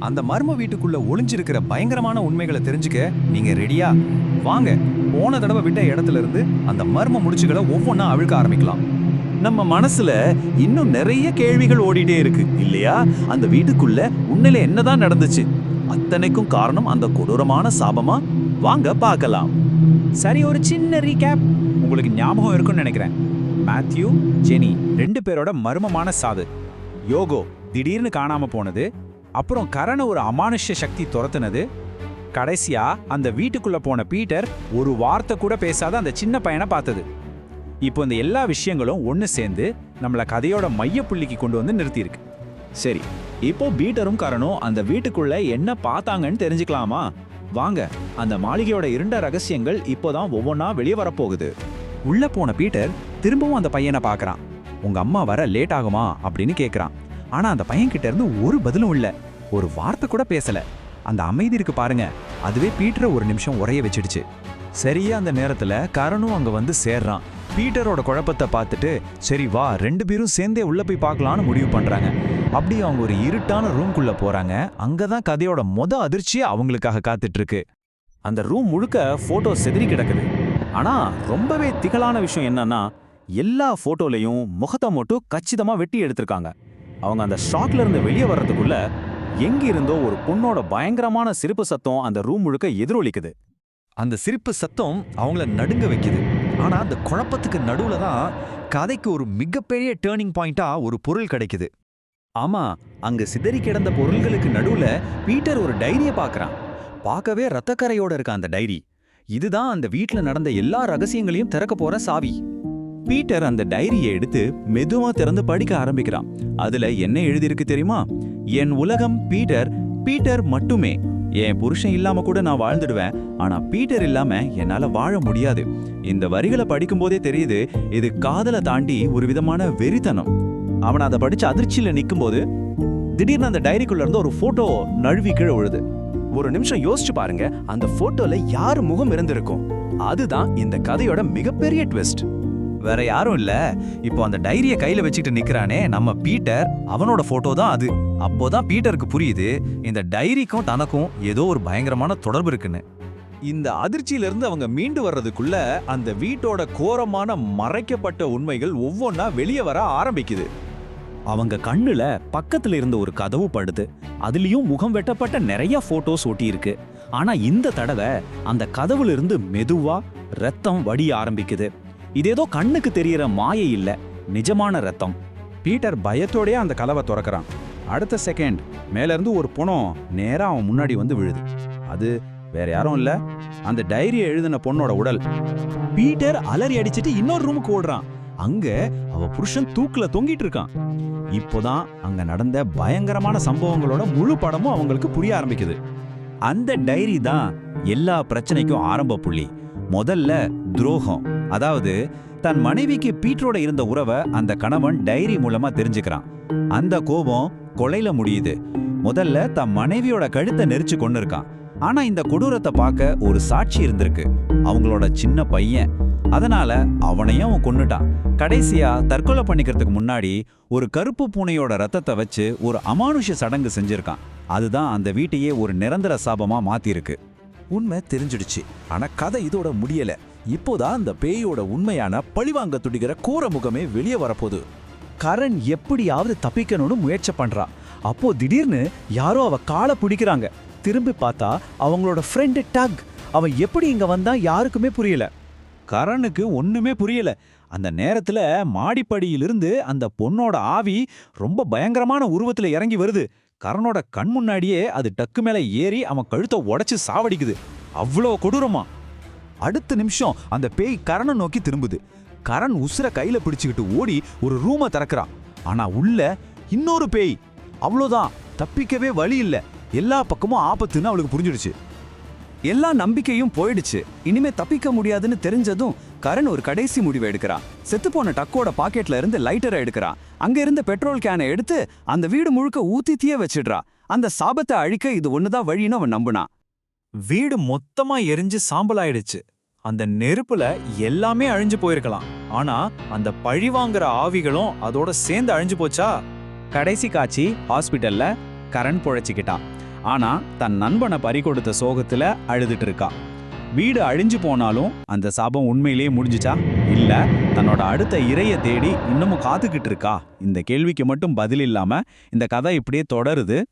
அந்த மர்ம வீட்டுக்குள்ள ஒளிஞ்சிருக்கிற பயங்கரமான உண்மைகளை தெரிஞ்சுக்க நீங்க ரெடியா? வாங்க, போன தடவை விட்ட இடத்துல இருந்து அந்த மர்ம முடிச்சுகளை ஒவ்வொன்றா அவிழ்க்க ஆரம்பிக்கலாம். நம்ம மனசுல இன்னும் நிறைய கேள்விகள் ஓடிட்டே இருக்கு இல்லையா? அந்த வீட்டுக்குள்ள உண்மையில என்னதான் நடந்துச்சு? அத்தனைக்கும் காரணம் அந்த கொடூரமான சாபமா? வாங்க பார்க்கலாம். சரி, ஒரு சின்ன ரீகேப். உங்களுக்கு ஞாபகம் இருக்குன்னு நினைக்கிறேன். மேத்யூ, ஜெனி 2 பேரோட மர்மமான சாவு, யோகோ திடீர்னு காணாம போனது, அப்புறம் கரண ஒரு அமானுஷ்ய சக்தி துரத்துனது, கடைசியா அந்த வீட்டுக்குள்ள போன பீட்டர் ஒரு வார்த்தை கூட பேசாத அந்த சின்ன பையனை பார்த்தது. இப்போ இந்த எல்லா விஷயங்களும் ஒன்று சேர்ந்து நம்மள கதையோட மையப்புள்ளிக்கு கொண்டு வந்து நிறுத்தியிருக்கு. சரி, இப்போ பீட்டரும் கரணும் அந்த வீட்டுக்குள்ள என்ன பார்த்தாங்கன்னு தெரிஞ்சுக்கலாமா? வாங்க, அந்த மாளிகையோட இருண்ட ரகசியங்கள் இப்போதான் ஒவ்வொன்றா வெளியே வரப்போகுது. உள்ள போன பீட்டர் திரும்பவும் அந்த பையனை பார்க்கறான். உங்க அம்மா வர லேட் ஆகுமா அப்படின்னு கேட்கறான். ஆனா அந்த பையன் கிட்ட இருந்து ஒரு பதிலும் இல்ல, ஒரு வார்த்தை கூட பேசல. அந்த அமைதி இருக்கு பாருங்க, அதுவே பீட்டரை ஒரு நிமிஷம் உரைய வச்சிடுச்சு. சரியா அந்த நேரத்துல கரணும் அங்க வந்து சேர்றான். பீட்டரோட குழப்பத்தை பார்த்துட்டு சரி வா 2 பேரும் சேர்ந்தே உள்ள போய் பார்க்கலான்னு முடிவு பண்றாங்க. அப்படி அவங்க ஒரு இருட்டான ரூம்குள்ள போறாங்க. அங்கதான் கதையோட அதிர்ச்சியே அவங்களுக்காக காத்துட்டு இருக்கு. அந்த ரூம் முழுக்க போட்டோ செதறி கிடக்குது. ஆனா ரொம்பவே திகழான விஷயம் என்னன்னா, எல்லா போட்டோலையும் முகத்தை மட்டும் கச்சிதமா வெட்டி எடுத்திருக்காங்க. அவங்க அந்த ஷாக்ல இருந்து வெளியே வர்றதுக்குள்ள எங்கிருந்தோ ஒரு பொண்ணோட பயங்கரமான சிரிப்பு சத்தம் அந்த ரூம் முழுக்க எதிரொலிக்குது. அந்த சிரிப்பு சத்தம் அவங்கள நடுங்க வைக்குது. ஆனா அந்த குழப்பத்துக்கு நடுவுல தான் கதைக்கு ஒரு மிகப்பெரிய டேர்னிங் பாயிண்டா ஒரு பொருள் கிடைக்குது. ஆமா, அங்க சிதறி கிடந்த பொருள்களுக்கு நடுவுல பீட்டர் ஒரு டைரியை பார்க்கறான். பார்க்கவே ரத்தக்கரையோட இருக்க அந்த டைரி, இதுதான் அந்த வீட்ல நடந்த எல்லா ரகசியங்களையும் திறக்க போற சாவி. பீட்டர் அந்த டைரியை எடுத்து மெதுவா திறந்து படிக்க ஆரம்பிக்கிறான். அதுல என்ன எழுதியிருக்கு தெரியுமா? என் உலகம் பீட்டர், பீட்டர் மட்டுமே. என் புருஷன் இல்லாம கூட நான் வாழ்ந்துடுவேன், ஆனா பீட்டர் இல்லாம என்னால வாழ முடியாது. இந்த வரிகளை படிக்கும் போதே தெரியுது, இது காதலை தாண்டி ஒரு விதமான வெறித்தனம். அவன் அதை படிச்சு அதிர்ச்சியில நிற்கும் போது திடீர்னு அந்த டைரிக்குள்ள இருந்து ஒரு போட்டோ நழுவி கீழே விழுது. ஒரு நிமிஷம் யோசிச்சு பாருங்க, அந்த போட்டோல யார் முகம் இருந்திருக்கும்? அதுதான் இந்த கதையோட மிகப்பெரிய ட்விஸ்ட். வேற யாரும் இல்ல, இப்போ அந்த டைரியை கையில வச்சுட்டு நிக்கிறானே நம்ம பீட்டர், அவனோட போட்டோ தான் அது. அப்போதான் பீட்டருக்கு புரியுது, இந்த டைரிக்கும் தனக்கும் ஏதோ ஒரு பயங்கரமான தொடர்பு இருக்குன்னு. இந்த அதிர்ச்சியிலிருந்து அவங்க மீண்டு வர்றதுக்குள்ள அந்த வீட்டோட கோரமான மறைக்கப்பட்ட உண்மைகள் ஒவ்வொன்றா வெளியே வர ஆரம்பிக்குது. அவங்க கண்ணுல பக்கத்துல இருந்த ஒரு கதவு படுது. அதுலயும் முகம் வெட்டப்பட்ட நிறைய போட்டோஸ் ஒட்டி இருக்கு. ஆனா இந்த தடவை அந்த கதவுல இருந்து மெதுவா ரத்தம் வடிய ஆரம்பிக்குது. இதேதோ கண்ணுக்கு தெரியற மாயை இல்ல, நிஜமான ரத்தம். பீட்டர் பயத்தோடயே அந்த கதவை திறக்கிறான். அடுத்த செகண்ட் மேல இருந்து ஒரு பொணம் நேரா அவன் முன்னாடி வந்து விழுது. அது வேற யாரும் இல்ல, அந்த டைரியை எழுதின பொண்ணோட உடல். பீட்டர் அலறி அடிச்சிட்டு இன்னொரு ரூமுக்கு ஓடுறான். அங்க அவ புருஷன் தூக்குல தொங்கிட்டு இருக்கான். இப்போதான் அங்க நடந்த பயங்கரமான சம்பவங்களோட முழு படமும் அவங்களுக்கு புரிய ஆரம்பிக்குது. அந்த டைரி தான் எல்லா பிரச்சனைக்கும் ஆரம்ப புள்ளி. முதல்ல துரோகம், அதாவது தன் மனைவிக்கு பீட்டரோட இருந்த உறவை அந்த கணவன் டைரி மூலமா தெரிஞ்சுக்கிறான். அந்த கோபம் கொலையில முடியுது. முதல்ல தன் மனைவியோட கழுத்தை நெரிச்சு கொண்டு இருக்கான். ஆனா இந்த கொடூரத்தை பார்க்க ஒரு சாட்சி இருந்திருக்கு, அவங்களோட சின்ன பையன். அதனால அவனையும் அவன் கொன்னுட்டான். கடைசியா தற்கொலை பண்ணிக்கிறதுக்கு முன்னாடி ஒரு கருப்பு பூனையோட ரத்தத்தை வச்சு ஒரு அமானுஷ்ய சடங்கு செஞ்சிருக்கான். அதுதான் அந்த வீட்டையே ஒரு நிரந்தர சாபமா மாத்திருக்கு. உண்மை தெரிஞ்சிடுச்சு, ஆனா கதை இதோட முடியல. இப்போதான் அந்த பேயோட உண்மையான பழிவாங்க துடிக்கிற கோர முகமே வெளியே வரப்போகுது. கரண் எப்படியாவது தப்பிக்கணும்னு முயற்சி பண்றான். அப்போ திடீர்னு யாரோ அவ காலை பிடிக்கிறாங்க. திரும்பி பார்த்தா அவங்களோட ஃப்ரெண்டு டக். அவன் எப்படி இங்க வந்தா யாருக்குமே புரியல. கரனுக்கு ஒண்ணுமே புரியல. அந்த நேரத்துல மாடிப்படியிலிருந்து அந்த பொண்ணோட ஆவி ரொம்ப பயங்கரமான உருவத்துல இறங்கி வருது. கரனோட கண் முன்னாடியே அது டக்கு மேல ஏறி அவன் கழுத்தை உடைச்சு சாவடிக்குது. அவ்வளோ கொடூரமா. அடுத்த நிமிஷம் அந்த பேய் கரனை நோக்கி திரும்புது. கரண் உசுர கையில பிடிச்சுக்கிட்டு ஓடி ஒரு ரூமை திறக்கிறான். ஆனா உள்ள இன்னொரு பேய். அவ்வளோதான், தப்பிக்கவே வழி இல்ல. எல்லா பக்கமும் ஆபத்துன்னு அவளுக்கு புரிஞ்சிடுச்சு. எல்லா நம்பிக்கையும் போயிடுச்சு. இனிமே தப்பிக்க முடியாதுன்னு தெரிஞ்சதும் கரண் ஒரு கடைசி முடிவை எடுக்கிறான். செத்துப்போன டக்கோட பாக்கெட்ல இருந்து லைட்டரை எடுக்கிறான். அங்க இருந்த பெட்ரோல் கேனை எடுத்து அந்த வீடு முழுக்க ஊத்தித்தியே வச்சிடுறா. அந்த சாபத்தை அழிக்க இது ஒண்ணுதான் வழின்னு அவன் நம்புனான். வீடு மொத்தமா எரிஞ்சு சாம்பலாயிடுச்சு. அந்த நெருப்புல எல்லாமே அழிஞ்சு போயிருக்கலாம். ஆனா அந்த பழிவாங்கிற ஆவிகளும் அதோட சேர்ந்து அழிஞ்சு போச்சா? கடைசி காட்சி ஹாஸ்பிட்டல்ல கரண் பொழைச்சிக்கிட்டான். ஆனா தன் நண்பனை பறிகொடுத்த சோகத்துல அழுதுட்டு இருக்கா. வீடு அழிஞ்சு போனாலும் அந்த சாபம் உண்மையிலேயே முடிஞ்சுச்சா, இல்ல தன்னோட அடுத்த இரைய தேடி இன்னமும் காத்துக்கிட்டு இருக்கா? இந்த கேள்விக்கு மட்டும் பதில் இல்லாம இந்த கதை இப்படியே தொடருது.